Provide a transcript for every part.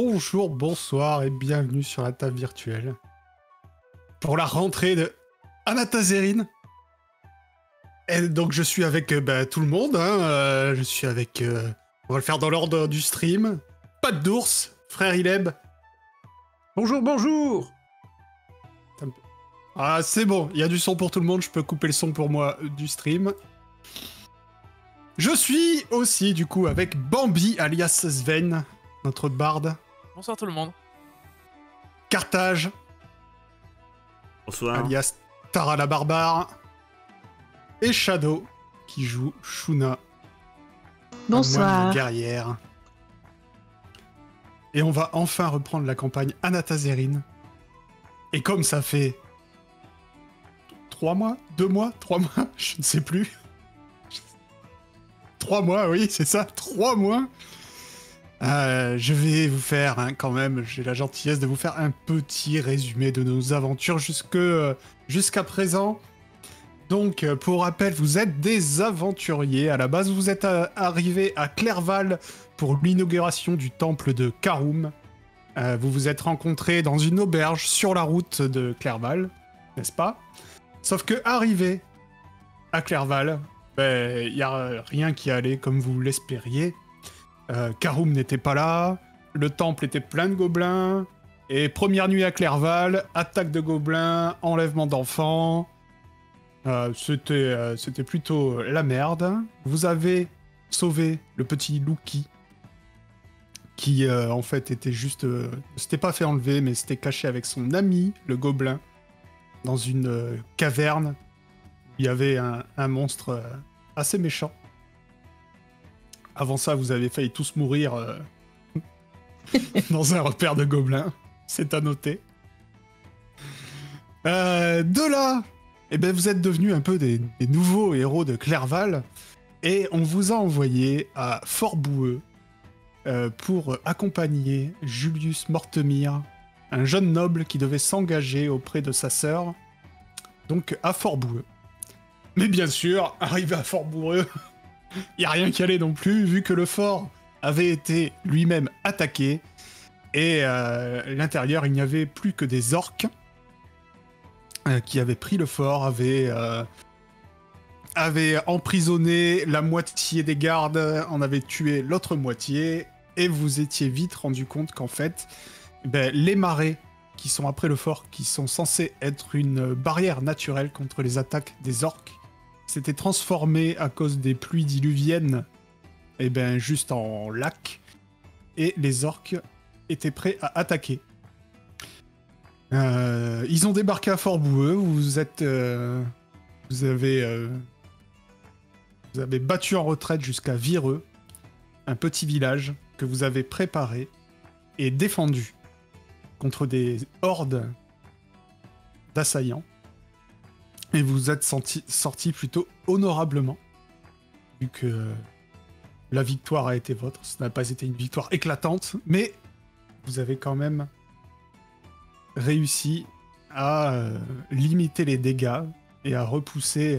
Bonjour, bonsoir et bienvenue sur la table virtuelle pour la rentrée de Anatazerine. Et donc je suis avec tout le monde, hein, je suis avec... on va le faire dans l'ordre du stream. Patte d'ours, frère Ileb. Bonjour, bonjour. Ah c'est bon, il y a du son pour tout le monde, je peux couper le son pour moi du stream. Je suis aussi du coup avec Bambi alias Sven, notre barde. Bonsoir tout le monde. Carthage. Bonsoir. Alias Tara la barbare. Et Shadow, qui joue Shuna. Bonsoir. La guerrière. Et on va enfin reprendre la campagne Anatazerine. Et comme ça fait 3 mois, 2 mois, 3 mois, je ne sais plus. 3 mois, oui, c'est ça, 3 mois. Je vais vous faire, quand même, j'ai la gentillesse de vous faire un petit résumé de nos aventures jusqu'à présent. Donc, pour rappel, vous êtes des aventuriers. À la base, vous êtes arrivés à Clairval pour l'inauguration du temple de Karum. Vous vous êtes rencontrés dans une auberge sur la route de Clairval, n'est-ce pas? Sauf que, arrivé à Clairval, il n'y a rien qui allait comme vous l'espériez. Karum n'était pas là, le temple était plein de gobelins, et première nuit à Clairval, attaque de gobelins, enlèvement d'enfants... C'était plutôt la merde. Vous avez sauvé le petit Lucky, qui en fait était juste... s'était pas fait enlever, mais s'était caché avec son ami, le gobelin, dans une caverne. Il y avait un monstre assez méchant. Avant ça, vous avez failli tous mourir dans un repère de gobelins. C'est à noter. De là... Eh bien, vous êtes devenus un peu des nouveaux héros de Clairval, et on vous a envoyé à Fort-Boueux pour accompagner Julius Mortemire, un jeune noble qui devait s'engager auprès de sa sœur, donc à Fort-Boueux. Mais bien sûr, arrivé à Fort-Boueux, il n'y a rien qui allait non plus, vu que le fort avait été lui-même attaqué, et à l'intérieur, il n'y avait plus que des orques, qui avait pris le fort, avait emprisonné la moitié des gardes, en avait tué l'autre moitié, et vous étiez vite rendu compte qu'en fait, les marais qui sont après le fort, qui sont censés être une barrière naturelle contre les attaques des orques, s'étaient transformés à cause des pluies diluviennes, juste en lac, et les orques étaient prêts à attaquer. Ils ont débarqué à Fort-Boueux, vous avez battu en retraite jusqu'à Vireux, un petit village que vous avez préparé et défendu contre des hordes d'assaillants. Et vous êtes sortis plutôt honorablement, vu que la victoire a été vôtre. Ça n'a pas été une victoire éclatante, mais vous avez quand même réussi à limiter les dégâts et à repousser...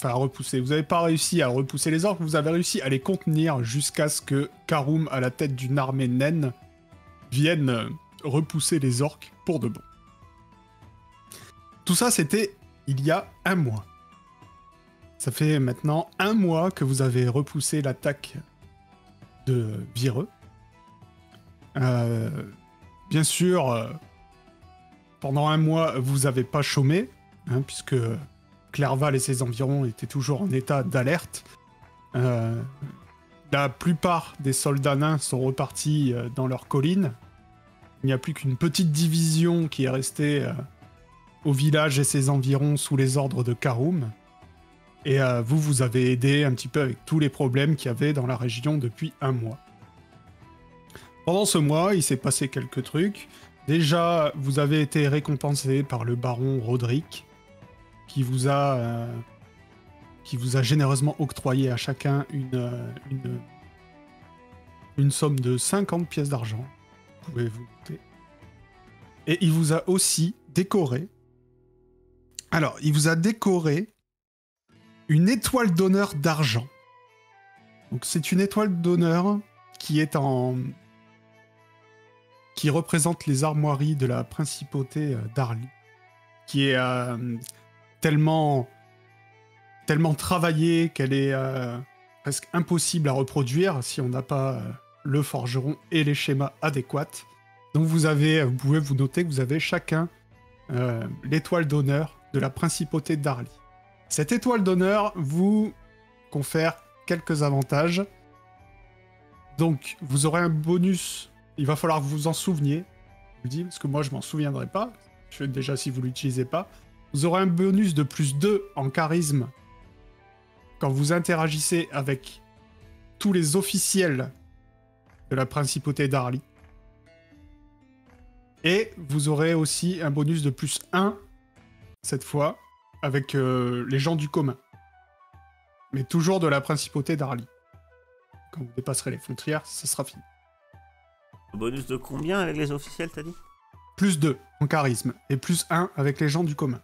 Vous n'avez pas réussi à repousser les orques, vous avez réussi à les contenir jusqu'à ce que Karum, à la tête d'une armée naine, vienne repousser les orques pour de bon. Tout ça, c'était il y a 1 mois. Ça fait maintenant 1 mois que vous avez repoussé l'attaque de Vireux. Bien sûr... Pendant 1 mois, vous n'avez pas chômé, puisque Clairval et ses environs étaient toujours en état d'alerte. La plupart des soldats nains sont repartis dans leurs collines. Il n'y a plus qu'une petite division qui est restée au village et ses environs sous les ordres de Karum. Et vous avez aidé un petit peu avec tous les problèmes qu'il y avait dans la région depuis 1 mois. Pendant ce mois, il s'est passé quelques trucs. Déjà, vous avez été récompensé par le baron Roderick, qui vous a généreusement octroyé à chacun une somme de 50 pièces d'argent. Vous pouvez vous noter. Et il vous a aussi décoré... Alors, il vous a décoré une étoile d'honneur d'argent. Donc, c'est une étoile d'honneur qui est en qui représente les armoiries de la principauté d'Arly, qui est tellement travaillée qu'elle est presque impossible à reproduire si on n'a pas le forgeron et les schémas adéquats. Donc vous pouvez vous noter que vous avez chacun l'étoile d'honneur de la principauté d'Arly. Cette étoile d'honneur vous confère quelques avantages. Donc vous aurez un bonus, il va falloir que vous vous en souveniez, je vous le dis, parce que moi je m'en souviendrai pas, déjà si vous l'utilisez pas. Vous aurez un bonus de +2 en charisme quand vous interagissez avec tous les officiels de la principauté d'Arly. Et vous aurez aussi un bonus de +1, cette fois, avec les gens du commun. Mais toujours de la principauté d'Arly. Quand vous dépasserez les frontières, ça sera fini. Bonus de combien avec les officiels, t'as dit? +2 en charisme, et +1 avec les gens du commun.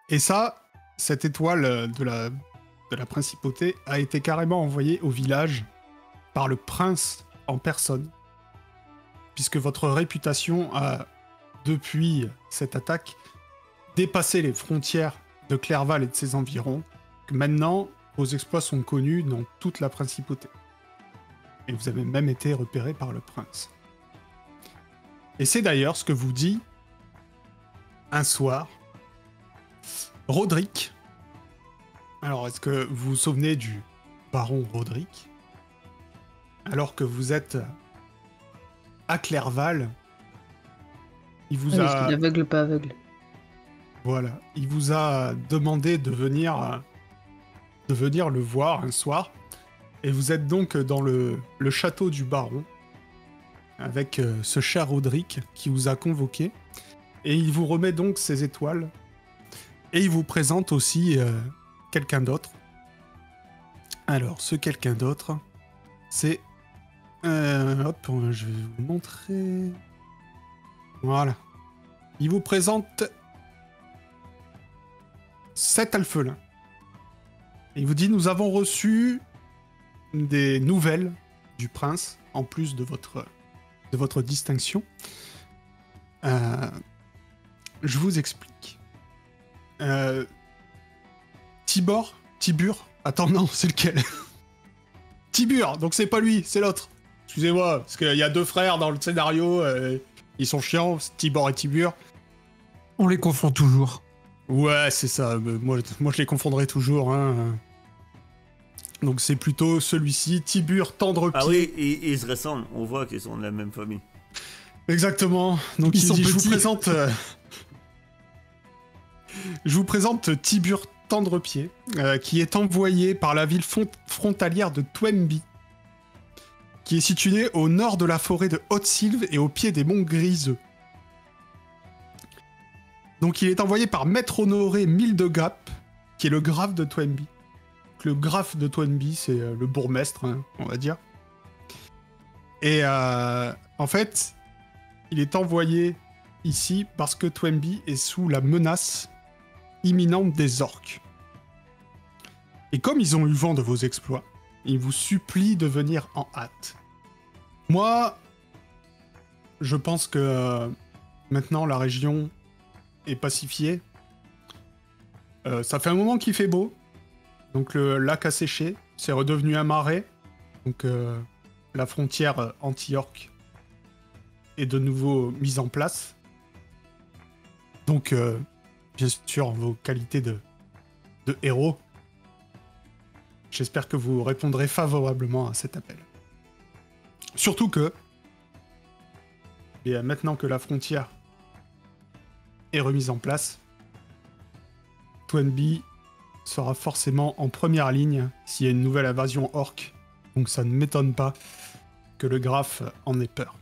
Et ça, cette étoile de la principauté a été carrément envoyée au village par le prince en personne, puisque votre réputation a, depuis cette attaque, dépassé les frontières de Clerval et de ses environs, que maintenant, vos exploits sont connus dans toute la principauté. Et vous avez même été repéré par le prince. Et c'est d'ailleurs ce que vous dit, un soir, Roderick. Alors, est-ce que vous vous souvenez du baron Roderick? Alors que vous êtes à Clerval, il vous a... Parce qu'il est aveugle, pas aveugle. Voilà, il vous a demandé de venir le voir un soir. Et vous êtes donc dans le château du baron, avec ce cher Roderick qui vous a convoqué. Et il vous remet donc ses étoiles. Et il vous présente aussi quelqu'un d'autre. Alors, ce quelqu'un d'autre, c'est... hop, je vais vous montrer... Voilà. Il vous présente 7 alphelins. Il vous dit, nous avons reçu des nouvelles du prince, en plus de votre distinction. Je vous explique. Tibur, attends, non, c'est lequel? Tibur, donc c'est pas lui, c'est l'autre. Excusez-moi, parce qu'il y a 2 frères dans le scénario, ils sont chiants, Tibor et Tibur. On les confond toujours. Ouais, c'est ça, moi je les confondrai toujours, hein. Donc c'est plutôt celui-ci, Tibur Tendrepied. Ah oui, ils se ressemblent, on voit qu'ils sont de la même famille. Exactement, donc Ils sont dit, petits. je vous présente Tibur Tendrepied, qui est envoyé par la ville frontalière de Twenby, qui est située au nord de la forêt de Haute-Sylve et au pied des monts Griseux. Donc il est envoyé par Maître Honoré Mildegap, qui est le graphe de Twenby. Le graphe de Twenby, c'est le bourgmestre, hein, on va dire. Et en fait, il est envoyé ici parce que Twenby est sous la menace imminente des orques. Et comme ils ont eu vent de vos exploits, ils vous supplient de venir en hâte. Moi, je pense que maintenant la région est pacifiée. Ça fait un moment qu'il fait beau. Donc le lac a séché, c'est redevenu un marais. Donc la frontière anti-orque est de nouveau mise en place. Donc bien sûr, en vos qualités de héros, j'espère que vous répondrez favorablement à cet appel. Surtout que, maintenant que la frontière est remise en place, Twenby sera forcément en première ligne s'il y a une nouvelle invasion orque. Donc ça ne m'étonne pas que le graphe en ait peur.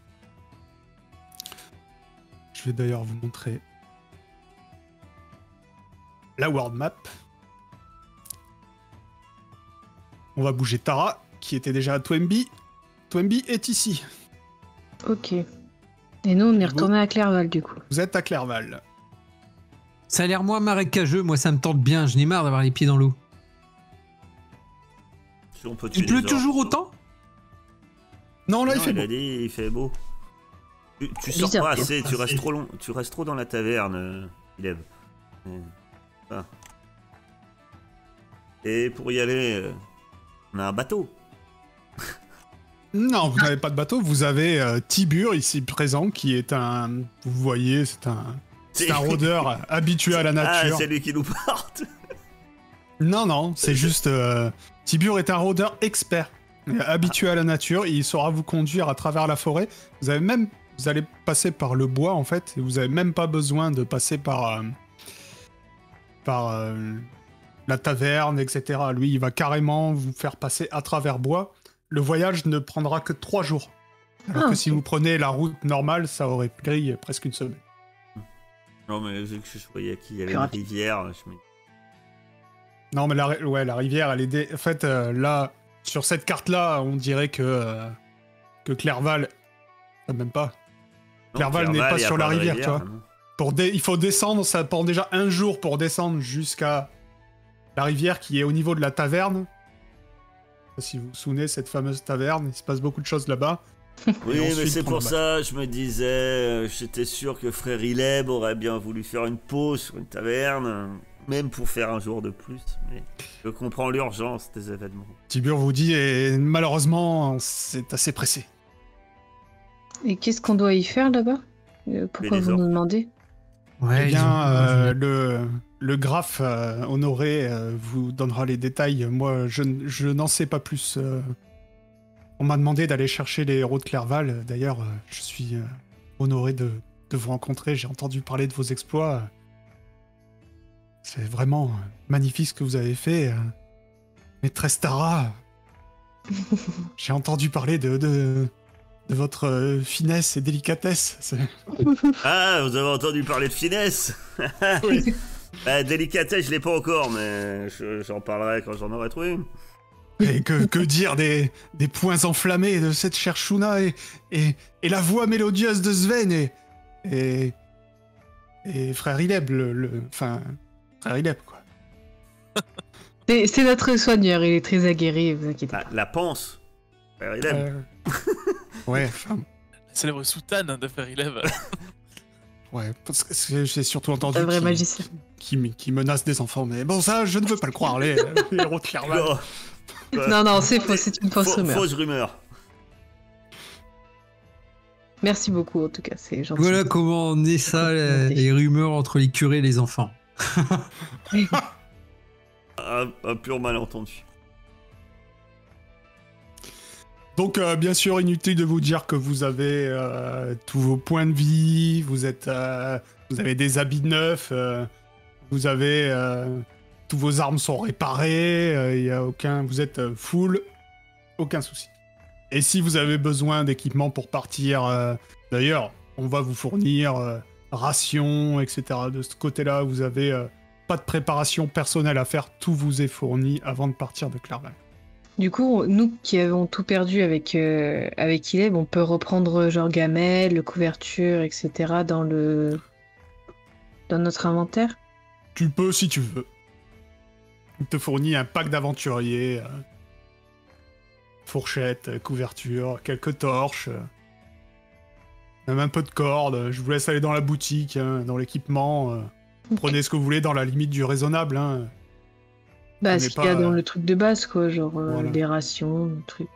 Je vais d'ailleurs vous montrer la world map. On va bouger Tara, qui était déjà à Twenby. Twenby est ici. Ok. Et nous, on est retourné à Clerval, du coup. Vous êtes à Clerval. Ça a l'air moins marécageux, moi ça me tente bien, je n'ai marre d'avoir les pieds dans l'eau. Si on peut tuer Il pleut les toujours orques. autant? Non, là, il Non, fait il beau. a dit, il fait beau. Tu C'est sors bizarre, pas quoi. assez, tu restes trop long, tu restes trop dans la taverne, Ileb. Ah. Et pour y aller, on a un bateau. Non, vous n'avez pas de bateau, vous avez Tibur ici présent, qui est un... Vous voyez, c'est un rôdeur habitué à la Ah, nature. c'est lui qui nous porte. Non, c'est juste... Tibur est un rôdeur expert, habitué à la nature, il saura vous conduire à travers la forêt. Vous allez passer par le bois, en fait, et vous n'avez même pas besoin de passer par la taverne, etc. Lui, il va carrément vous faire passer à travers bois. Le voyage ne prendra que 3 jours. Alors que ok. si vous prenez la route normale, ça aurait pris presque une semaine. Non, mais vu que je voyais qu'il y avait Plus une rapide. rivière, je me dis. Non, mais la rivière, elle est... En fait, là, sur cette carte-là, on dirait que Clerval... Même pas. Clerval n'est pas y a sur la de rivière, tu vois. non. Il faut descendre, ça prend déjà 1 jour pour descendre jusqu'à la rivière qui est au niveau de la taverne. Je sais pas si vous vous souvenez, cette fameuse taverne, il se passe beaucoup de choses là-bas. Oui, Et mais ensuite, c'est prendre pour le ça, je me disais, j'étais sûr que frère Ileb aurait bien voulu faire une pause sur une taverne, même pour faire un jour de plus, mais je comprends l'urgence des événements. Tibur vous dit, et malheureusement, c'est assez pressé. Et qu'est-ce qu'on doit y faire là-bas? Pourquoi les vous orques. nous demandez? Ouais, Eh ils ont- bien, le graphe Honoré vous donnera les détails. Moi, je n'en sais pas plus. On m'a demandé d'aller chercher les héros de Clerval. D'ailleurs, je suis honoré de vous rencontrer. J'ai entendu parler de vos exploits. C'est vraiment magnifique ce que vous avez fait. Maîtresse Tara, j'ai entendu parler de votre finesse et délicatesse. Ah, vous avez entendu parler de finesse. Oui. Délicatesse, je l'ai pas encore, mais j'en parlerai quand j'en aurai trouvé une. Et que dire des poings enflammés de cette chère Shuna et la voix mélodieuse de Sven et Frère Ileb, enfin, Frère Ileb, quoi. C'est notre soigneur, il est très aguerri, vous inquiétez pas. La panse. Frère Ileb. Ouais, enfin, La célèbre soutane de Frère Ileb. ouais, parce que j'ai surtout entendu Un vrai qu'il- magicien. qui menace des enfants, mais bon, ça, je ne veux pas le croire, les héros de Clerval. Oh. Non, c'est faux, c'est une fausse rumeur. Fausse rumeur. Merci beaucoup, en tout cas, c'est gentil. Voilà comment on est ça, les rumeurs entre les curés et les enfants. Un pur malentendu. Donc, bien sûr, inutile de vous dire que vous avez tous vos points de vie, vous avez des habits neufs, vous avez tous vos armes sont réparées, y a aucun, vous êtes full, aucun souci. Et si vous avez besoin d'équipement pour partir, d'ailleurs, on va vous fournir rations, etc. De ce côté-là, vous avez pas de préparation personnelle à faire, tout vous est fourni avant de partir de Clerval. Du coup, nous qui avons tout perdu avec Ileb, on peut reprendre genre gamelle, couverture, etc. dans notre inventaire. Tu peux si tu veux. Il te fournit un pack d'aventuriers, fourchette, couverture, quelques torches, même un peu de corde. Je vous laisse aller dans la boutique, hein, dans l'équipement. Prenez ce que vous voulez dans la limite du raisonnable. Hein. Bah, On ce n'est qu'il y a pas, dans le truc de base, quoi, genre voilà. des rations, le truc.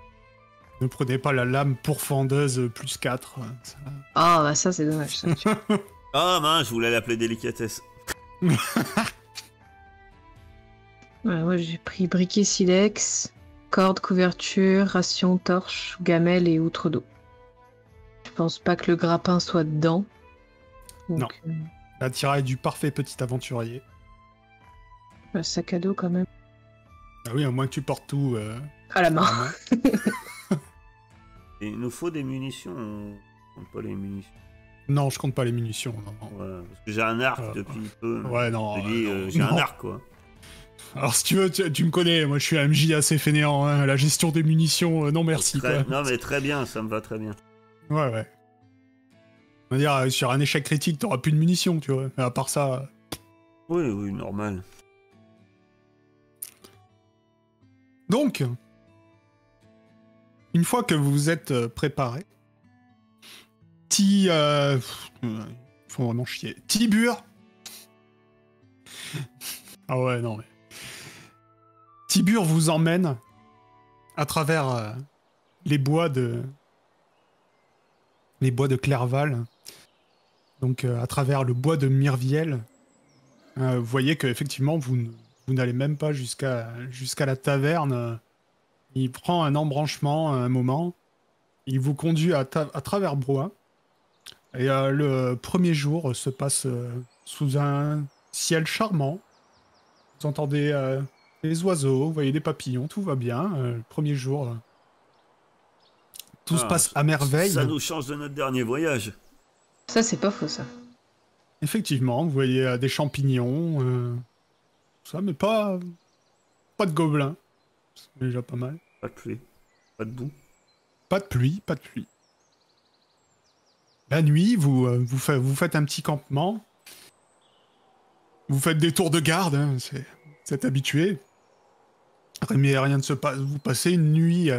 Ne prenez pas la lame pourfendeuse plus 4. Ça... Ah, bah ça, c'est dommage. Ça. Ah mince, je voulais l'appeler délicatesse. Ouais, moi, j'ai pris briquet silex, corde, couverture, ration, torche, gamelle et outre d'eau. Je pense pas que le grappin soit dedans. Donc, Non. L'attirail du parfait petit aventurier. Sac à dos quand même. Ah oui, à moins que tu portes tout. À la main. Et il nous faut des munitions. On compte pas les munitions. Non, je compte pas les munitions. Non, non. Ouais, parce que j'ai un arc depuis peu. Ouais, non. Je dis, non, j'ai un non. arc quoi. Alors, si tu veux, tu me connais. Moi, je suis un MJ assez fainéant. Hein. La gestion des munitions, non merci. Très- Quoi. Non mais très bien, ça me va très bien. Ouais, ouais. On va dire, sur un échec critique, t'auras plus de munitions, tu vois. Mais à part ça. Oui, oui, normal. Donc, une fois que vous vous êtes préparé, faut vraiment chier. Tibur. Ah ouais, non mais. Tibur vous emmène à travers les bois de Clerval, donc à travers le bois de Mirviel. Vous voyez qu'effectivement vous n'allez même pas jusqu'à la taverne. Il prend un embranchement à un moment, il vous conduit à travers bois, et le premier jour se passe sous un ciel charmant. Vous entendez les oiseaux, vous voyez des papillons, tout va bien. Le premier jour, tout se passe à merveille. Ça nous change de notre dernier voyage. Ça, c'est pas faux, ça. Effectivement, vous voyez des champignons, tout ça, mais pas de gobelins. C'est déjà pas mal. Pas de pluie, pas de boue. Pas de pluie, pas de pluie. La nuit, vous faites un petit campement. Vous faites des tours de garde, hein, vous êtes habitués. Mais rien ne se passe. Vous passez une nuit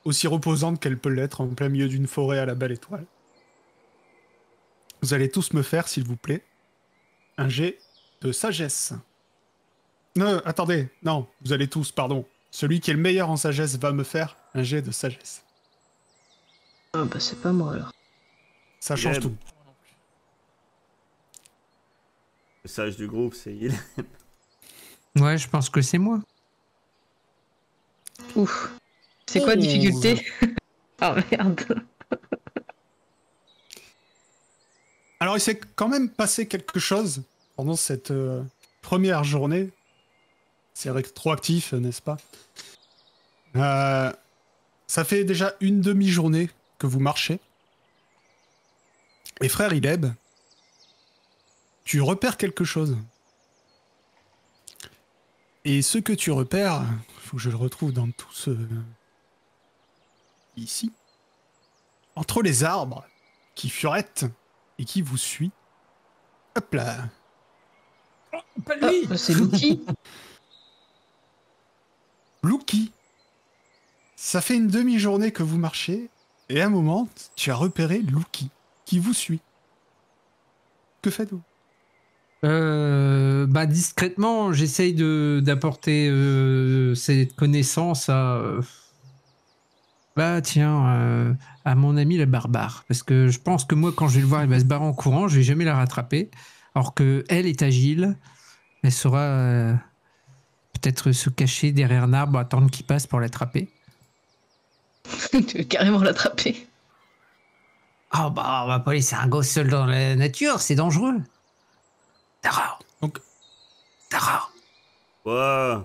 aussi reposante qu'elle peut l'être en plein milieu d'une forêt à la belle étoile. Vous allez tous me faire, s'il vous plaît, un jet de sagesse. Non, attendez, non, vous allez tous, pardon. Celui qui est le meilleur en sagesse va me faire un jet de sagesse. Ah bah c'est pas moi alors. Ça change tout. Le sage du groupe, c'est il. Ouais, je pense que c'est moi. Ouf. C'est quoi la difficulté? Ah merde. Alors il s'est quand même passé quelque chose pendant cette première journée. C'est rétroactif, n'est-ce pas? Ça fait déjà une demi-journée que vous marchez. Et frère Ileb, tu repères quelque chose. Et ce que tu repères, il faut que je le retrouve dans tout ce... Ici. Entre les arbres qui furettent et qui vous suit. Hop là. Pas lui. Ah, c'est Lucky. Lucky. Ça fait une demi-journée que vous marchez, et à un moment, tu as repéré Lucky, qui vous suit. Que faites-vous? Bah discrètement, j'essaye d'apporter cette connaissance à... bah tiens, à mon ami le barbare. Parce que je pense que moi, quand je vais le voir, il va se barrer en courant, je vais jamais la rattraper. Alors que elle est agile, elle saura peut-être se cacher derrière un arbre, attendre qu'il passe pour l'attraper. Tu veux carrément l'attraper. Ah bah on va pas laisser un gosse seul dans la nature, c'est dangereux. Tara. Donc, Tara. Ouais.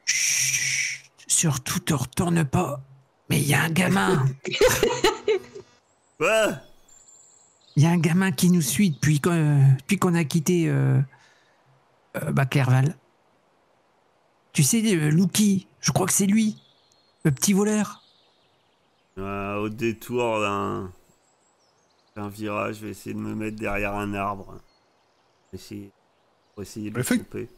Chut, surtout te retourne pas. Mais il y a un gamin. Ouais. Il y a un gamin qui nous suit depuis qu'on a quitté Clerval. Tu sais, Lucky, je crois que c'est lui, le petit voleur. Au détour d'un virage, je vais essayer de me mettre derrière un arbre. Pour essayer de le couper.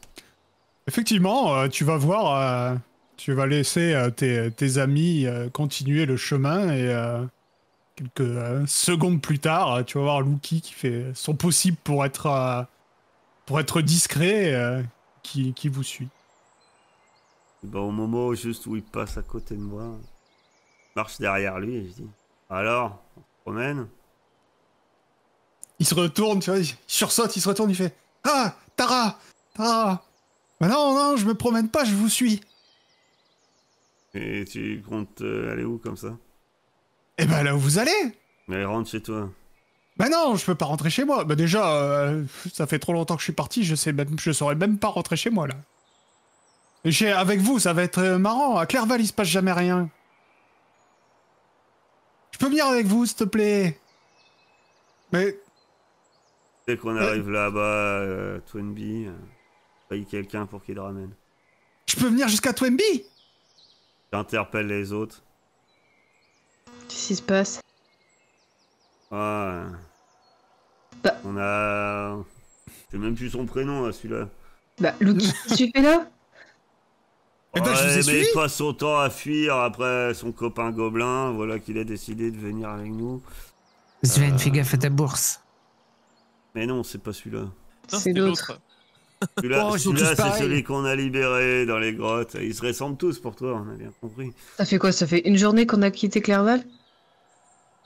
Effectivement, tu vas voir, tu vas laisser tes amis continuer le chemin et quelques secondes plus tard, tu vas voir Lucky qui fait son possible pour être discret, qui vous suit. Bah, au moment juste où il passe à côté de moi, je marche derrière lui et je dis alors, on se promène? Il se retourne, tu vois, il sursaute, il se retourne, il fait ah, Tara, Tara. Bah non, je me promène pas, je vous suis. Et tu comptes aller où comme ça? Eh ben là où vous allez. Mais rentre chez toi. Bah non, je peux pas rentrer chez moi. Bah déjà, ça fait trop longtemps que je suis parti, je saurais même pas rentrer chez moi là. Et avec vous, ça va être marrant. À Clerval, il se passe jamais rien. Je peux venir avec vous, s'il te plaît. Mais Dès qu'on arrive là-bas, Twenby, paye quelqu'un pour qu'il le ramène. je peux venir jusqu'à Twenby. J'interpelle les autres. Qu'est-ce qui se passe? Ah. Bah. On a... Je sais même plus son prénom, là, celui-là. Bah, Lucky, qu'est-ce que tu fais là? Eh ben, je vous ai mais suivi. il passe son temps à fuir après son copain gobelin. Voilà qu'il a décidé de venir avec nous. Sven, fais gaffe à ta bourse. Mais non, c'est pas celui-là. Non, C'est c'était l'autre. Celui-là, Oh, ils sont tous c'est pareils. celui qu'on a libéré dans les grottes. Ils se ressemblent tous pour toi, on a bien compris. Ça fait quoi? Ça fait une journée qu'on a quitté Clairval?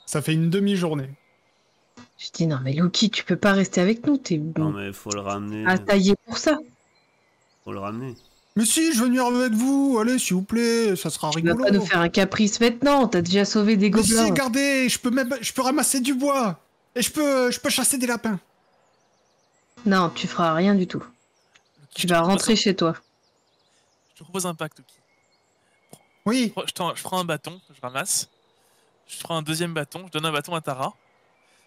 Ça fait une demi-journée. Je dis non mais Loki, tu peux pas rester avec nous, t'es Non mais faut le ramener. taillé pour ça. Faut le ramener. Mais si, je veux venir avec vous. Allez, s'il vous plaît, ça sera Tu vas rigolo. pas nous faire un caprice maintenant, t'as déjà sauvé des Mais si, gobelins. regardez, je peux ramasser du bois. Et je peux chasser des lapins. Non, tu feras rien du tout. Loki, Tu vas rentrer chez toi. Je te propose un pacte, Loki. Oui. Je prends un bâton, je ramasse. Je prends un deuxième bâton, je donne un bâton à Tara.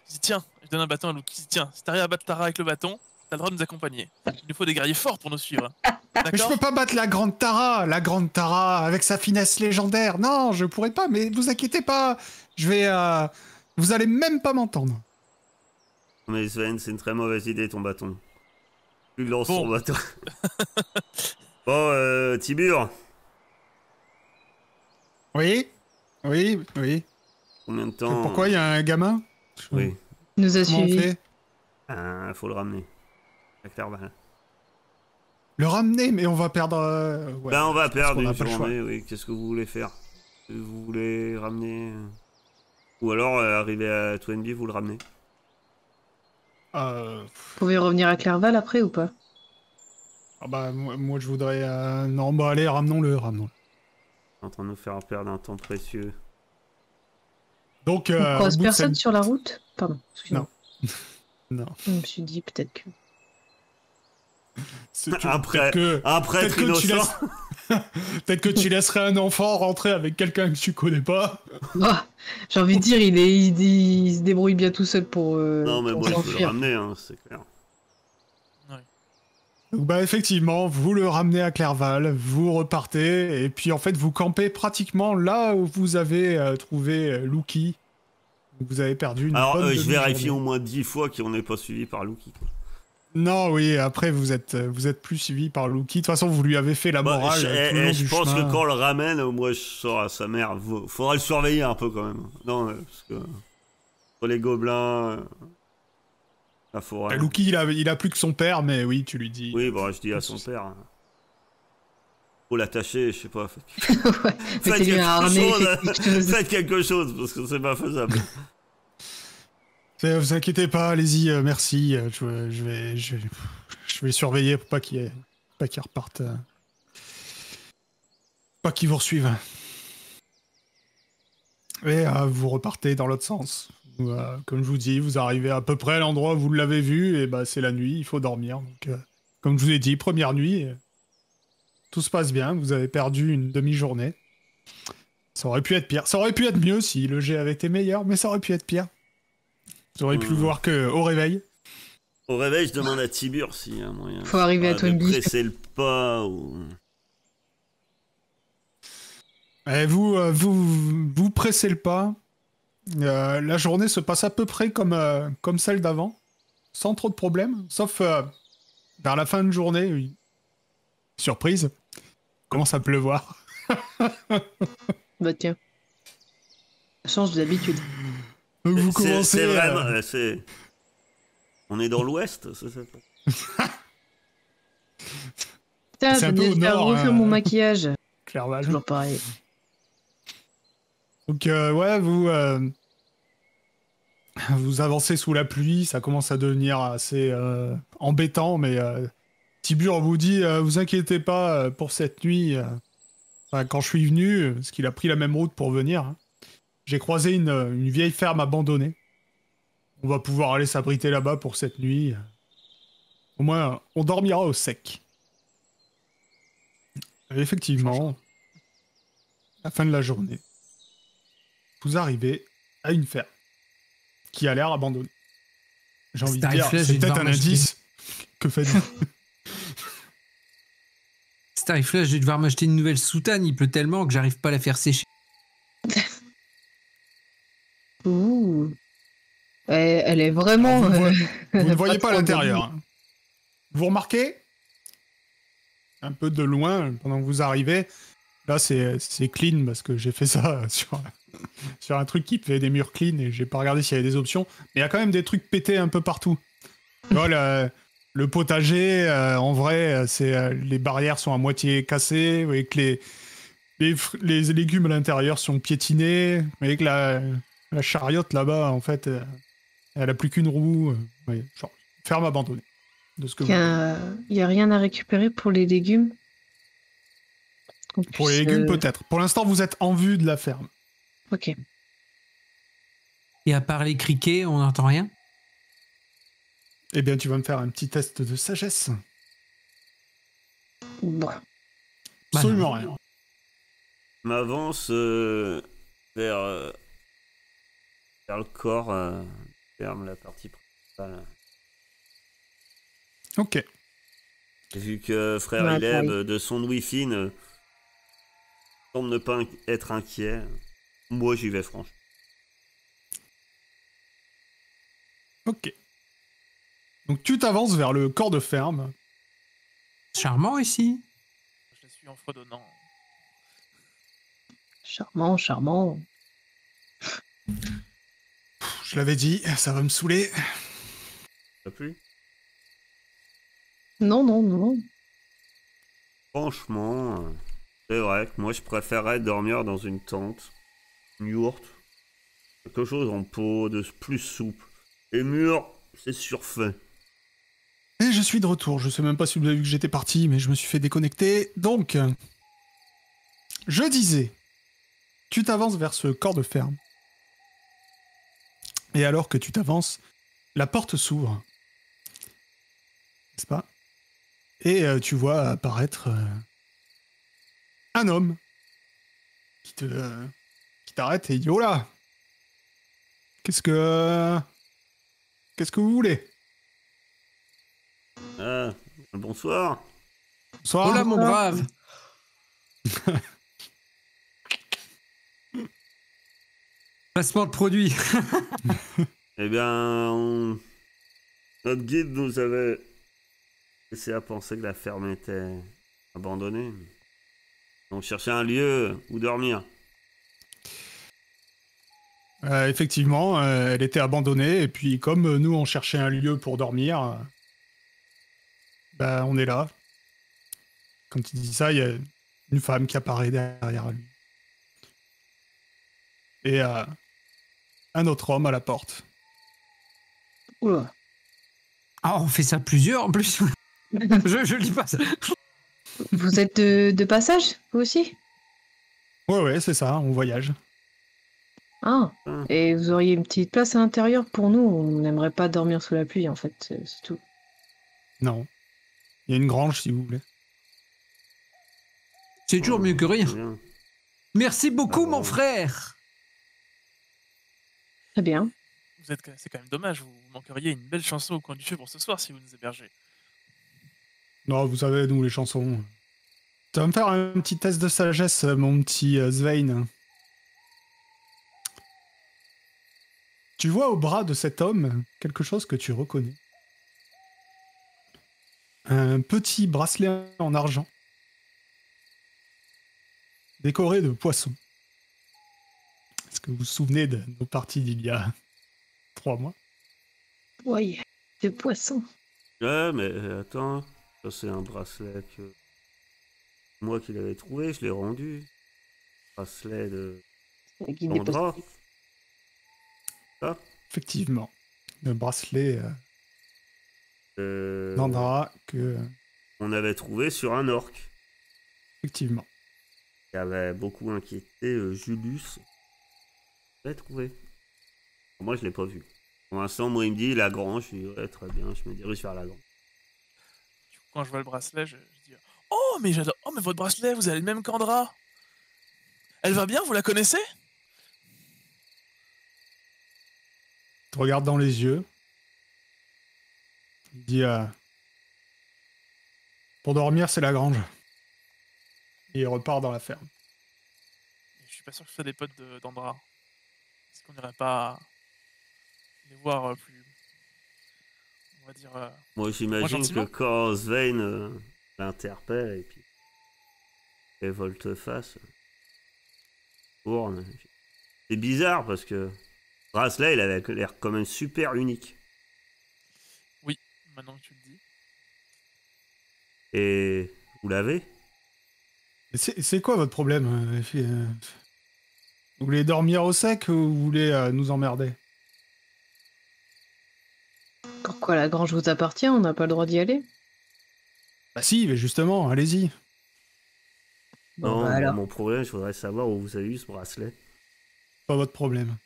Je dis tiens, je donne un bâton à Loki. Je dis tiens, si t'arrives à battre Tara avec le bâton, t'as le droit de nous accompagner. Il nous faut des guerriers forts pour nous suivre. Mais je D'accord? peux pas battre la grande Tara avec sa finesse légendaire. Non, je pourrais pas, mais vous inquiétez pas. Je vais. Vous allez même pas m'entendre. Mais Sven, c'est une très mauvaise idée ton bâton. Tu lances Bon. son bâton. Bon, Tibur, Oui. combien de temps Pourquoi il y a un gamin? Oui, Il nous a Comment on suivis. fait? faut le ramener. À Clairval. Le ramener, mais on va perdre. Ouais, Ben, on va je pense perdre qu'on a une pas le choix. journée, oui. Qu'est-ce que vous voulez faire? Vous voulez ramener... Ou alors, arriver à Twenby, vous le ramenez. Vous pouvez revenir à Clairval après ou pas? Ah bah, moi, je voudrais. Non, bah allez, ramenons-le. En train de nous faire perdre un temps précieux. Donc, On au croise bout de personne cette- sur la route? Pardon, excuse-moi. Non. Je me suis dit peut-être que... Après, un prêtre peut-être que tu innocent. peut-être que tu laisserais un enfant rentrer avec quelqu'un que tu connais pas. Ah, j'ai envie de dire, il se débrouille bien tout seul pour, Non, mais pour moi, je veux le s'enfuir. ramener, hein, c'est clair. Donc bah effectivement, vous le ramenez à Clairval, vous repartez, et puis en fait vous campez pratiquement là où vous avez trouvé Lucky. Vous avez perdu une Alors, bonne je vérifie au demi-journée. moins 10 fois qu'on n'est pas suivi par Lucky. quoi. Non, oui, après vous êtes plus suivi par Lucky. De toute façon, vous lui avez fait la Bah, morale tout le long je du pense chemin. que quand on le ramène, moi, je sors à sa mère. Faudra le surveiller un peu quand même. Non, parce que... Pour les gobelins... la forêt. Lucky, il a plus que son père, mais oui, tu lui dis. Oui, bon, je dis à son père. hein. Faut l'attacher, je sais pas. Ouais, mettez-lui un harnais, faites quelque chose. Faites quelque chose, parce que c'est pas faisable. Vous inquiétez pas, allez-y, merci. Je vais surveiller pour pas qu'il reparte. Pas qu'il vous resuive. Et vous repartez dans l'autre sens. Comme je vous dis, vous arrivez à peu près à l'endroit où vous l'avez vu, et bah c'est la nuit, il faut dormir. Donc, comme je vous ai dit, première nuit, tout se passe bien, vous avez perdu une demi-journée. Ça aurait pu être pire. Ça aurait pu être mieux si le jet avait été meilleur, mais ça aurait pu être pire. Vous auriez pu le voir qu'au réveil. Au réveil, je demande à Tibur s'il y a un moyen. Faut arriver à de Twenby. presser le pas ou... Et vous pressez le pas. La journée se passe à peu près comme celle d'avant, sans trop de problèmes, sauf vers la fin de journée, oui. Surprise, il commence à pleuvoir. Bah tiens. Ça change d'habitude. Donc vous C'est commencez. vraiment... On est dans l'ouest, c'est ça. Putain, C'est un je peu au vais nord, refaire mon maquillage. Clairval. Toujours pareil. Donc ouais, vous avancez sous la pluie, ça commence à devenir assez embêtant, mais Tibur vous dit, vous inquiétez pas pour cette nuit. Enfin, quand je suis venu, parce qu'il a pris la même route pour venir, hein, j'ai croisé une vieille ferme abandonnée. On va pouvoir aller s'abriter là-bas pour cette nuit. Au moins, on dormira au sec. Et effectivement, à la fin de la journée, vous arrivez à une ferme qui a l'air abandonnée. J'ai envie de dire, Starflash, c'est je vais peut-être devoir un m'acheter. indice. Que faites-vous? Starflash, je vais devoir m'acheter une nouvelle soutane, il pleut tellement que j'arrive pas à la faire sécher. Ouh. Elle est vraiment... Alors, vous ne elle a voyez pas trop l'intérieur. envie. Vous remarquez un peu de loin pendant que vous arrivez. Là, c'est clean parce que j'ai fait ça sur un truc qui fait des murs clean et j'ai pas regardé s'il y avait des options. Mais il y a quand même des trucs pétés un peu partout. Tu vois, le potager, en vrai, les barrières sont à moitié cassées. Vous voyez que les légumes à l'intérieur sont piétinés. Vous voyez que la chariote là-bas, en fait, elle a plus qu'une roue. Ouais, genre, ferme abandonnée. De ce que Il y a rien à récupérer pour les légumes? Pour les légumes, peut-être. Pour l'instant, vous êtes en vue de la ferme. Ok. Et à part les criquets, on n'entend rien? Eh bien, tu vas me faire un petit test de sagesse. Bon. Absolument rien. Je m'avance vers le corps, ferme la partie principale. Ok. Et vu que frère Ouais, Ileb, pareil. de son ouïe fine, semble ne pas être inquiet, moi j'y vais franchement. Ok. Donc tu t'avances vers le corps de ferme. Charmant ici. Je la suis en fredonnant. Charmant, charmant. Je l'avais dit, ça va me saouler. T'as plu? Non, non, non. Franchement, c'est vrai que moi je préférerais dormir dans une tente, une yourte, quelque chose en peau, de plus souple. Les murs, c'est surfait. Et je suis de retour. Je sais même pas si vous avez vu que j'étais parti, mais je me suis fait déconnecter. Donc, je disais, tu t'avances vers ce corps de ferme. Et alors que tu t'avances, la porte s'ouvre. N'est-ce pas? Et tu vois apparaître un homme qui t'arrête et il dit: oh là, qu'est-ce que vous voulez? Ah, bonsoir. Bonsoir. Oh là, mon brave. Placement de produit. Eh bien, notre guide nous avait laissé à penser que la ferme était abandonnée. On cherchait un lieu où dormir. Effectivement, elle était abandonnée, et puis comme nous on cherchait un lieu pour dormir, bah on est là. Quand il dit ça, il y a une femme qui apparaît derrière lui. Et un autre homme à la porte. Oula. Ah, on fait ça plusieurs en plus. je lis pas ça. Vous êtes de passage, vous aussi? Ouais, c'est ça, on voyage. Ah. Hum. Et vous auriez une petite place à l'intérieur pour nous? On n'aimerait pas dormir sous la pluie, en fait, c'est tout. Non. Il y a une grange si vous voulez. C'est toujours mieux que rien. C'est bien. Merci beaucoup, Ah, mon bon. frère. Très bien. C'est quand même dommage, vous manqueriez une belle chanson au coin du feu pour ce soir si vous nous hébergez. Non, vous savez, nous les chansons. Tu vas me faire un petit test de sagesse, mon petit Svein. Tu vois au bras de cet homme quelque chose que tu reconnais. Un petit bracelet en argent, décoré de poissons. Est-ce que vous vous souvenez de nos parties d'il y a 3 mois? Oui, de poisson. Ouais, mais attends, ça c'est un bracelet que moi qui l'avais trouvé, je l'ai rendu. Bracelet de La guide des Andra. poissons. Ça, Effectivement, le bracelet euh, d'Andra que... on avait trouvé sur un orc effectivement. qui avait beaucoup inquiété Julius. Je l'ai trouvé. Moi, je l'ai pas vu. Pour l'instant, moi, il me dit la grange. Je dis ouais, très bien, je me dirige vers la grange. Du coup, quand je vois le bracelet, je dis oh, mais j'adore. Oh, mais votre bracelet, vous avez le même qu'Andra. Elle va bien, vous la connaissez? Il te regarde dans les yeux. Il dit pour dormir, c'est la grange. Et il repart dans la ferme. Je suis pas sûr que ce soit des potes d'Andra. Est-ce qu'on n'irait pas les voir plus. On va dire. Moi, j'imagine gentiment. que quand Svein l'interpelle et puis elle volte-face. Tourne. C'est bizarre parce que Bracelet, il avait l'air quand même super unique. Maintenant que tu le dis. Et vous l'avez? C'est quoi votre problème Vous voulez dormir au sec ou vous voulez nous emmerder? Pourquoi la grange vous appartient? On n'a pas le droit d'y aller? Bah si, mais justement, allez-y. Bon, Non, bah moi, alors. mon problème, je voudrais savoir où vous avez eu ce bracelet. Pas votre problème.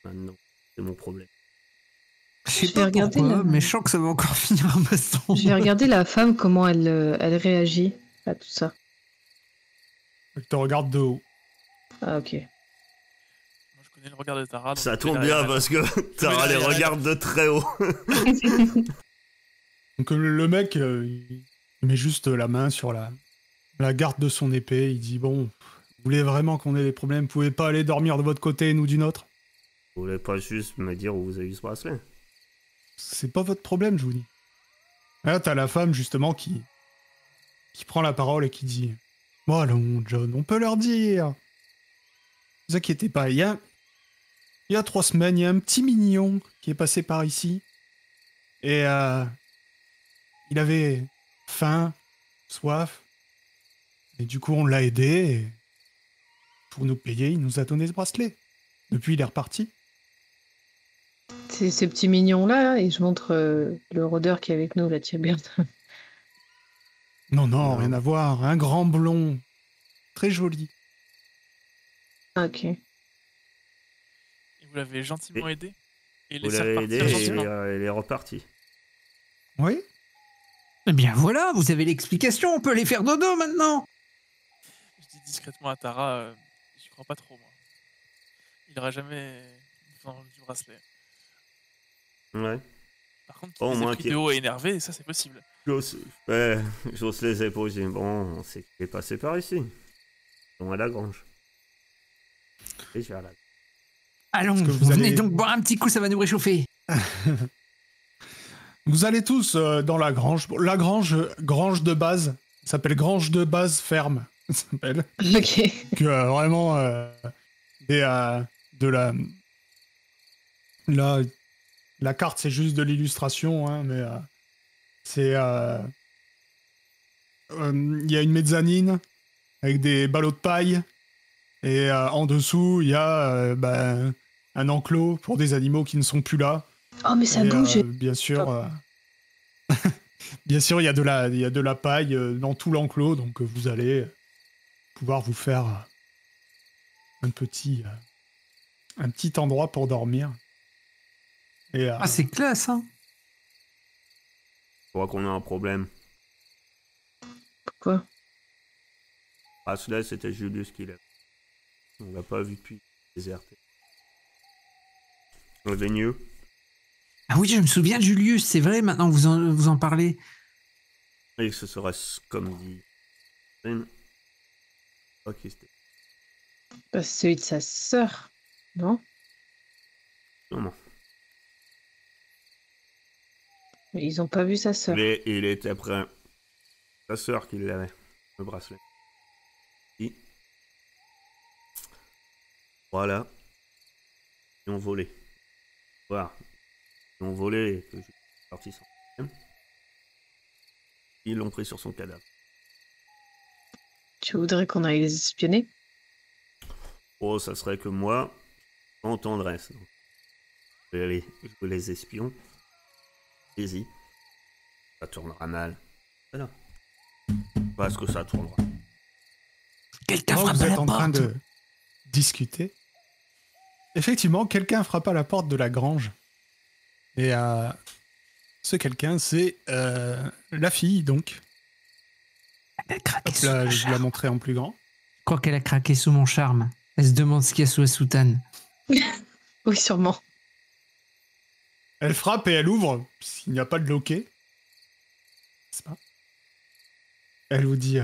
Maintenant, c'est mon problème. Je sais Je vais pas regarder pourquoi, la- mais je sens que ça va encore finir en baston. Je vais regarder la femme, comment elle réagit à tout ça. Elle te regarde de haut. Ah, ok. Moi, je connais le regard de Tara. donc Ça je vais tombe derrière bien elle. parce que Tara les derrière elle. regarde de très haut. Donc le mec, il met juste la main sur la garde de son épée. Il dit, bon, vous voulez vraiment qu'on ait des problèmes? Vous pouvez pas aller dormir de votre côté et nous du nôtre? Vous voulez pas juste me dire où vous avez eu ce bracelet? C'est pas votre problème, je vous dis. Et là, t'as la femme, justement, qui prend la parole et qui dit, bon, allons, John, on peut leur dire. Ne vous inquiétez pas, il y a 3 semaines, il y a un petit mignon qui est passé par ici. Et il avait faim, soif. Et du coup, on l'a aidé. Et pour nous payer, il nous a donné ce bracelet. Depuis, il est reparti. C'est ces petits mignons-là, et je montre le rôdeur qui est avec nous, la Tiberde. Non, Non. rien à voir. Un grand blond. Très joli. Ah, ok. Et vous l'avez gentiment aidé. Et Vous laissé l'avez aidé repartir et gentiment. il est reparti. Oui? Eh bien voilà, vous avez l'explication, on peut aller faire dodo maintenant. Je dis discrètement à Tara, j'y crois pas trop, moi. Il aurait jamais vendu du bracelet. Ouais. Par contre, Au il moins s'est pris qu'il- de haut et énervé, et ça, c'est possible. J'hausse les épaules. Je dis, bon, c'est qu'il est passé par ici. On à la grange. Et je vais à la... Allons, Est-ce que vous vous venez allez- donc boire un petit coup, ça va nous réchauffer. Vous allez tous dans la grange. Bon, la grange de base. Ça s'appelle grange de base ferme. Ça s'appelle. Ok. Que vraiment de la carte, c'est juste de l'illustration, hein, mais c'est il y a une mezzanine avec des ballots de paille et en dessous il y a un enclos pour des animaux qui ne sont plus là. Oh, mais ça Et, bouge. bien sûr, bien sûr, il y a de la paille dans tout l'enclos, donc vous allez pouvoir vous faire un petit endroit pour dormir. Et Ah, c'est classe, hein. Je crois qu'on a un problème. Pourquoi? Bracelet, c'était Julius qui l'a. On l'a pas vu depuis déserté. Revenu. Ah oui, je me souviens de Julius, c'est vrai, maintenant que vous en parlez. Et que ce serait comme dit. Ok, c'était. Bah, c'est celui de sa sœur, non? Non. Mais ils ont pas vu sa sœur. Il était après sa sœur qui l'avait, le bracelet. Et... Voilà. Ils ont volé. Voilà. Ils ont volé et que je suis parti sans problème. Ils l'ont pris sur son cadavre. Tu voudrais qu'on aille les espionner? Oh, ça serait que moi, en tendresse. Donc, je vais aller jouer les espions. Allez-y. Ça tournera mal. Voilà. Parce que ça tournera. Quelqu'un pendant que frappe vous à êtes la en train porte. de discuter, effectivement, quelqu'un frappe à la porte de la grange. Et ce quelqu'un, c'est la fille, donc. Elle a craqué Hop sous là, mon je la charme. montrais en plus grand. Je crois qu'elle a craqué sous mon charme. Elle se demande ce qu'il y a sous la soutane. Oui, sûrement. Elle frappe et elle ouvre, s'il n'y a pas de loquet. C'est pas. Elle vous dit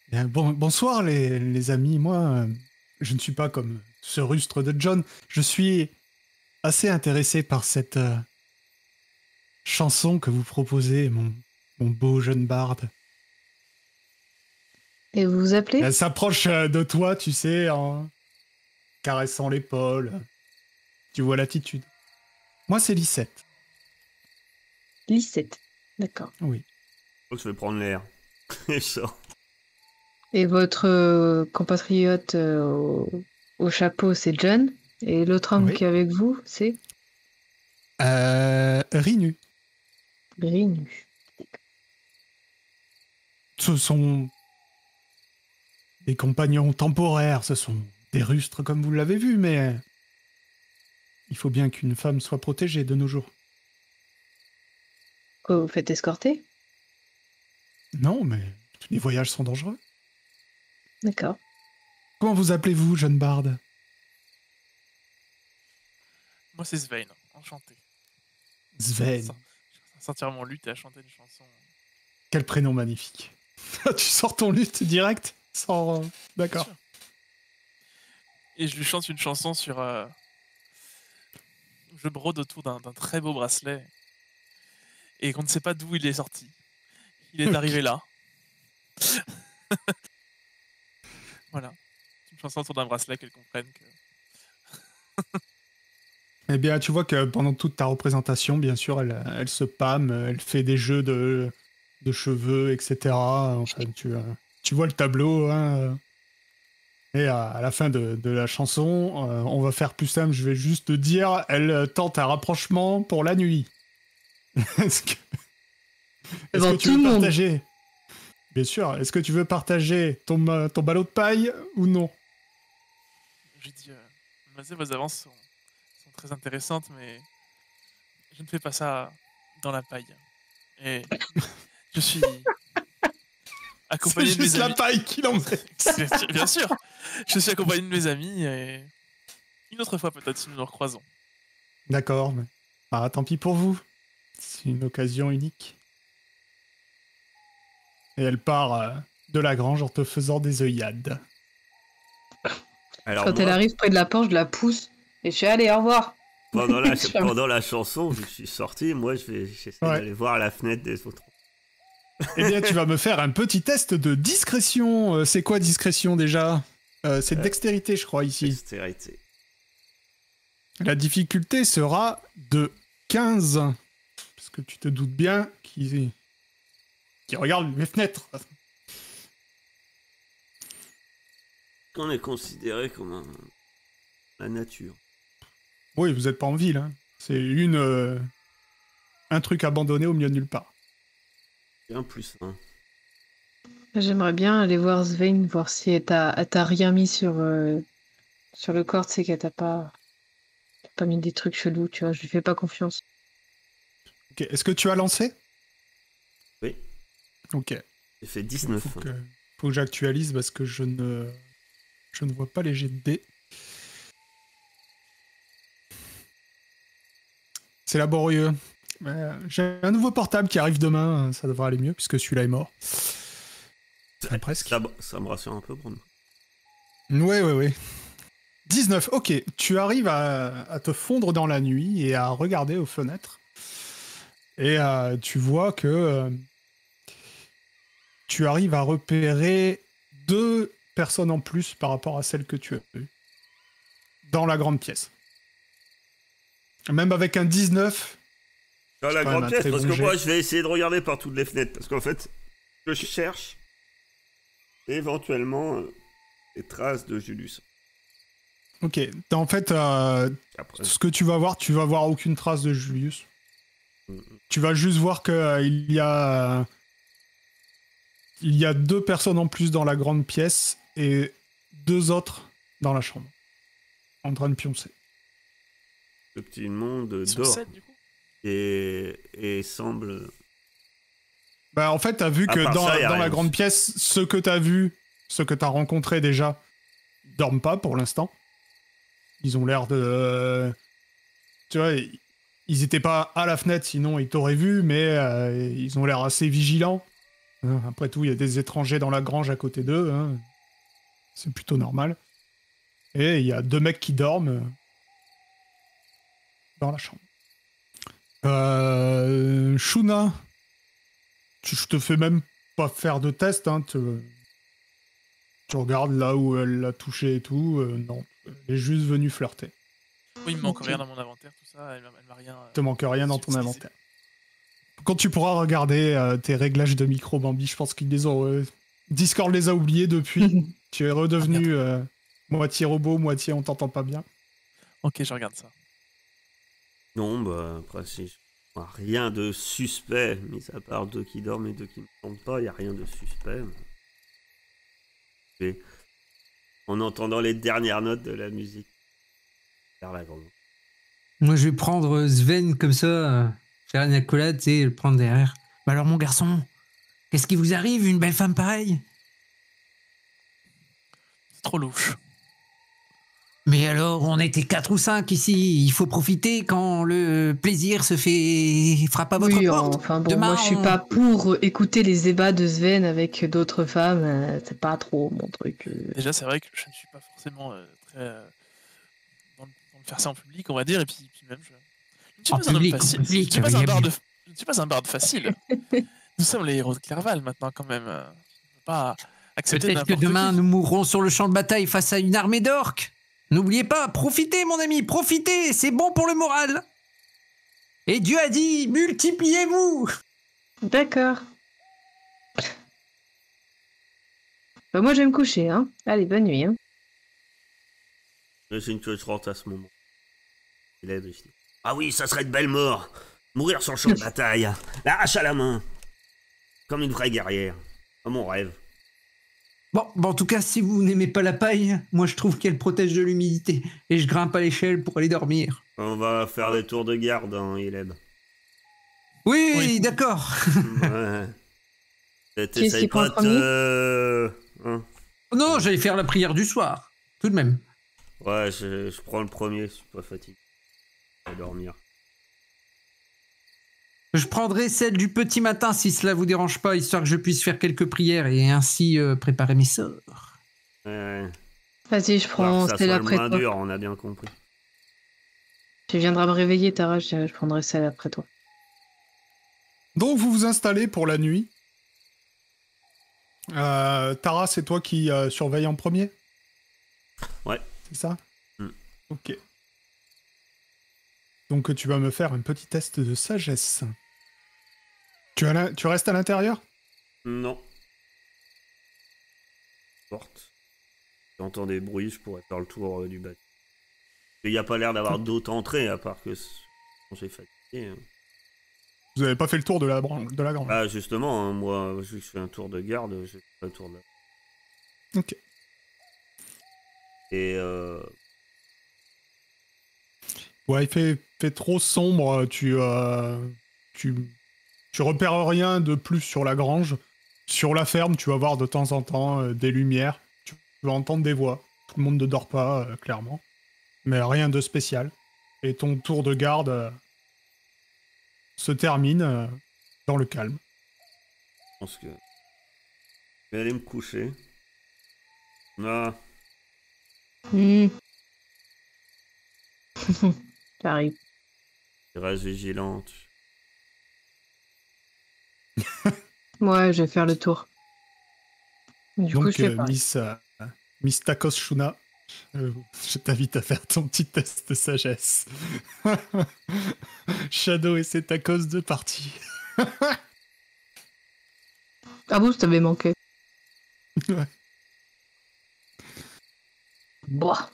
bien, bonsoir les amis, moi je ne suis pas comme ce rustre de John, je suis assez intéressé par cette chanson que vous proposez, mon beau jeune barde. Et vous vous appelez? Elle s'approche de toi, tu sais, en caressant l'épaule. Tu vois l'attitude. Moi, c'est Lisette. Lisette. D'accord. Oui. Faut que je vais prendre l'air. Et je sors. Et votre compatriote au chapeau, c'est John. Et l'autre homme Oui. qui est avec vous, c'est Rinu. Grinu. Ce sont des compagnons temporaires, ce sont des rustres comme vous l'avez vu, mais il faut bien qu'une femme soit protégée de nos jours. Quoi, vous faites escorter? Non, mais les voyages sont dangereux. D'accord. Comment vous appelez-vous, jeune barde? Moi, c'est Svein, enchanté. Sven. Sortir mon luth et à chanter une chanson. Quel prénom magnifique. Tu sors ton luth direct sans... D'accord. Bien sûr. Et je lui chante une chanson sur. Je brode autour d'un très beau bracelet. Et qu'on ne sait pas d'où il est sorti. Il est arrivé là. Voilà. Une chanson autour d'un bracelet qu'elle comprenne que. Eh bien, tu vois que pendant toute ta représentation, bien sûr, elle se pâme, elle fait des jeux de cheveux, etc. Enfin, tu vois le tableau, hein. Et à la fin de la chanson, on va faire plus simple, je vais juste te dire, elle tente un rapprochement pour la nuit. Est-ce que Devant tu tout veux le monde. partager? Bien sûr, est-ce que tu veux partager ton ballot de paille ou non? J'ai dit, mademoiselle, vos avances sont très intéressantes, mais je ne fais pas ça dans la paille. Et je suis C'est accompagné de mes juste la amis. paille qui l'embête. Bien sûr, je suis accompagné de mes amis et une autre fois peut-être si nous nous recroisons. D'accord, mais... Ah, tant pis pour vous. C'est une occasion unique. Et elle part de la grange en te faisant des œillades. Alors Quand elle moi, arrive près de la porte, je la pousse. Et je fais allez, au revoir. pendant la chanson, je suis sorti. Moi, j'essaie Ouais. d'aller voir la fenêtre des autres. Eh bien, tu vas me faire un petit test de discrétion. C'est quoi discrétion déjà? C'est dextérité, je crois, ici. Dextérité. La difficulté sera de 15. Parce que tu te doutes bien qu'il regarde mes fenêtres. On est considéré comme la nature. Oui, vous n'êtes pas en ville. Hein. C'est un truc abandonné au milieu de nulle part. Bien plus, hein. J'aimerais bien aller voir Svein, voir si elle t'a rien mis sur le corps, tu sais qu'elle t'a pas mis des trucs chelous, tu vois, je lui fais pas confiance. Ok, est-ce que tu as lancé? Oui. Ok. J'ai fait 19. Faut que j'actualise parce que je ne vois pas les jets de dés. C'est laborieux. J'ai un nouveau portable qui arrive demain, ça devrait aller mieux puisque celui-là est mort. Enfin, presque. Ça me rassure un peu, Bruno. Ouais. 19, ok. Tu arrives à te fondre dans la nuit et à regarder aux fenêtres. Et tu vois que tu arrives à repérer 2 personnes en plus par rapport à celles que tu as vues. Dans la grande pièce. Même avec un 19... Dans la C'est quand même grande un pièce, très parce bon que jet. moi, je vais essayer de regarder par toutes les fenêtres. Parce qu'en fait, je cherche éventuellement des traces de Julius. Ok. En fait, Après, ce que tu vas voir aucune trace de Julius. Tu vas juste voir que il y a 2 personnes en plus dans la grande pièce et 2 autres dans la chambre. En train de pioncer. le petit monde Ils sont dort 7 du coup. et semble... Bah, en fait, t'as vu À que part dans ça, y a la rien. grande pièce, ceux que t'as vus, ceux que t'as rencontrés déjà, ils dorment pas pour l'instant. Ils ont l'air de... tu vois, ils étaient pas à la fenêtre, sinon ils t'auraient vu, mais ils ont l'air assez vigilants. Hein, après tout, il y a des étrangers dans la grange à côté d'eux. Hein. C'est plutôt normal. Et il y a 2 mecs qui dorment dans la chambre. Shuna, Je te fais même pas faire de test, hein. Tu regardes là où elle l'a touché et tout. Non, elle est juste venue flirter. Oui, il me manque Ok. rien dans mon inventaire, tout ça. Elle m'a rien. Il te manque rien dans ton utilisé. inventaire. Quand tu pourras regarder tes réglages de micro, Bambi, je pense qu'ils les ont. Discord les a oubliés depuis. Tu es redevenu moitié robot, moitié on t'entend pas bien. Ok, je regarde ça. Non, bah, après, si. Rien de suspect, mis à part deux qui dorment et deux qui ne dorment pas, il n'y a rien de suspect. Et en entendant les dernières notes de la musique, vers la grande. Moi, je vais prendre Sven comme ça, faire une accolade, tu sais, le prendre derrière. Bah alors, mon garçon, qu'est-ce qui vous arrive, une belle femme pareille? C'est trop louche. Mais alors, on était 4 ou 5 ici. Il faut profiter quand le plaisir frappe à votre Oui, porte. enfin bon, Demain, moi je suis pas pour écouter les ébats de Sven avec d'autres femmes. C'est pas trop mon truc. Déjà, c'est vrai que je ne suis pas forcément très dans le faire ça en public, on va dire. Et puis même, je ne suis En pas un homme public, facile. en public, Je ne suis pas il y un a barde. mieux. Je ne suis pas un barde facile. Nous sommes les héros de Clerval maintenant, quand même. On ne peut pas accepter Peut-être que n'importe demain, qui. nous mourrons sur le champ de bataille face à une armée d'orques. N'oubliez pas, profitez, mon ami, profitez. C'est bon pour le moral. Et Dieu a dit, multipliez-vous. D'accord. Bah, moi je vais me coucher, hein. Allez, bonne nuit, hein. J'imagine que je rentre à ce moment. Il aide ici. Ah oui, ça serait de belle mort. Mourir sur le champ de bataille, la hache à la main. Comme une vraie guerrière. Oh, mon rêve. Bon, en tout cas, si vous n'aimez pas la paille, moi je trouve qu'elle protège de l'humidité. Et je grimpe à l'échelle pour aller dormir. On va faire des tours de garde, hein, Ileb. Oui, Oui. d'accord. Ouais. Qui est-ce qui prend le premier hein. Non, j'allais faire la prière du soir. Tout de même. Ouais, je prends le premier, je suis pas fatigué. Je vais dormir. Je prendrai celle du petit matin si cela vous dérange pas, histoire que je puisse faire quelques prières et ainsi préparer mes sorts. Ouais. Vas-y, je prends Que ça celle soit le après moins toi. dur, on a bien compris. Tu viendras me réveiller, Tara, je prendrai celle après toi. Donc vous vous installez pour la nuit. Tara, c'est toi qui surveille en premier? Ouais. C'est ça? Mm. Ok. Donc tu vas me faire un petit test de sagesse. Tu restes à l'intérieur? Non. Porte. J'entends des bruits, je pourrais faire le tour du bâtiment. Il n'y a pas l'air d'avoir d'autres entrées, à part que j'ai fatigué. Hein. Vous avez pas fait le tour de la grange? Ah, justement, hein, moi, vu que je fais un tour de garde, je fais le tour de la... Ok. Et Ouais, il fait trop sombre, tu repères rien de plus sur la grange. Sur la ferme, tu vas voir de temps en temps des lumières, tu vas entendre des voix. Tout le monde ne dort pas, clairement. Mais rien de spécial. Et ton tour de garde se termine dans le calme. je pense que... Je vais aller me coucher. Ah, J'arrive. je reste vigilante. Ouais, je vais faire le tour. Du coup, Donc, je fais pareil. Miss Takos Shuna, je t'invite à faire ton petit test de sagesse. Shadow et ses tacos de partie. Ah bon, ça t'avait manqué. Ouais. Boah.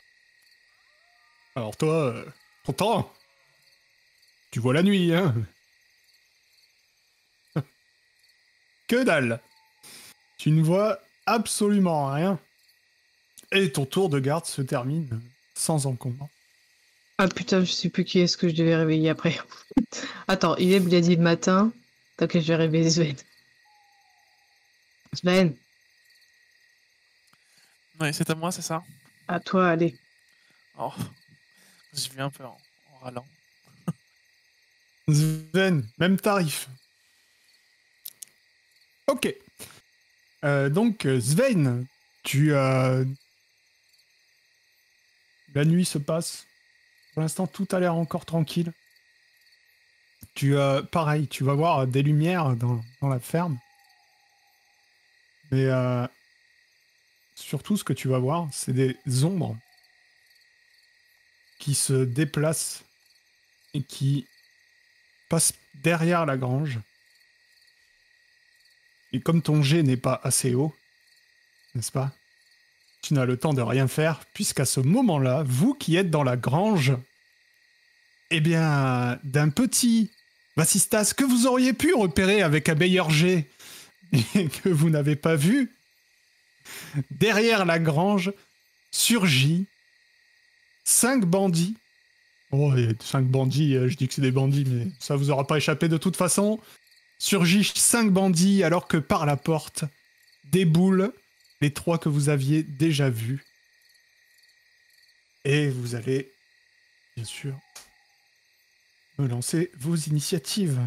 Alors toi, content? Tu vois la nuit, hein? Que dalle! Tu ne vois absolument rien. Et ton tour de garde se termine sans encombre. Ah putain, je sais plus qui est-ce que je devais réveiller après. Attends, Ileb, il a dit le matin. Ok, je vais réveiller Sven. Sven, Ouais, c'est à moi, c'est ça? à toi, allez. Oh, j'ai vu un peu en râlant. Sven, même tarif. Ok. Donc, Sven, la nuit se passe. Pour l'instant, tout a l'air encore tranquille. pareil, tu vas voir des lumières dans la ferme. Mais surtout, ce que tu vas voir, c'est des ombres qui se déplacent et qui passent derrière la grange. Et comme ton jet n'est pas assez haut, n'est-ce pas? Tu n'as le temps de rien faire, puisqu'à ce moment-là, vous qui êtes dans la grange, eh bien, d'un petit Vassistas que vous auriez pu repérer avec un meilleur jet, et que vous n'avez pas vu, derrière la grange, surgit 5 bandits. Oh, 5 bandits, je dis que c'est des bandits, mais ça vous aura pas échappé de toute façon. Surgissent 5 bandits alors que par la porte déboulent les 3 que vous aviez déjà vus. Et vous allez, bien sûr, me lancer vos initiatives.